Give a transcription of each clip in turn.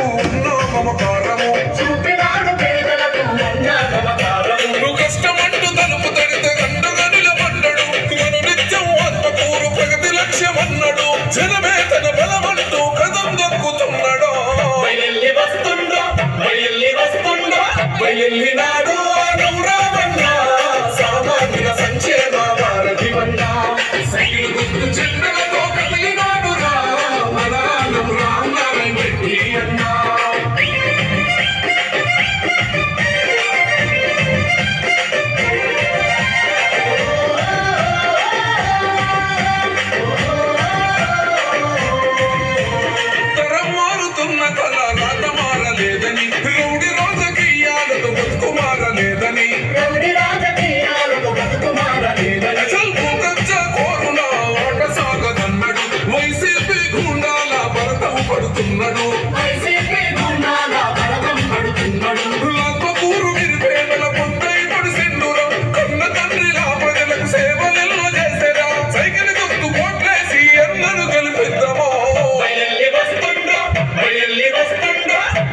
పేదలకు ఉన్న మమకారము చూపినాడు పేదలకు ఉన్న మమకారము కష్టమంటూ తలుపు తడితే గండుగా నిలబడ్డాడు మను నిత్యం ఆత్మకూరు ప్రగతి లక్ష్యమన్నాడు జనమే తన బలమంటూ కదం దొక్కుతున్నాడు బయల్లినాడు గౌరవన్న సామాన్యుల సంక్షేమ వారధివన్న సైకిల్ గుర్తు చెండలతో కదిలినాడు రా మన రామనారాయణ రెడ్డి అన్న తరం మారుతున్న కళ రాత మారలేదని రౌడి రాజకీయాలతో బతుకు మారలేదని చల్పు కచ్చా కోరునా ఆట సాగదన్నాడు వైసీపీ గుండాల భరతం పడుతున్నాడు ఆత్మకూరు నిరుపేదల పొందై పడిసిండురా కన్న తండ్రిలా ప్రజలకు సేవలెన్నో చేసేరా సైకిల్ గుర్తు కోట్లేసి ఎన్నను గెలిపిద్దామో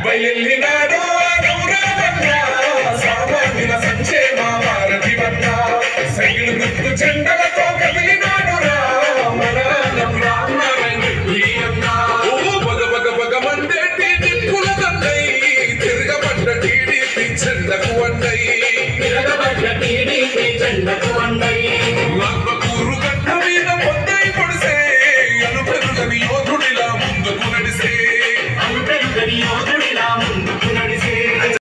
బయల్లినాడు గౌరవన్న సామాన్యుల సంక్షేమ వారధివన్న సైకిల్ గుర్తు చెండలతో కదిలినాడు రా మన రామనారాయణ రెడ్డి అన్న బగ మండేటి దిక్కుల దండై తిరగబడ్డ టీడీపీ చెండకు అన్నై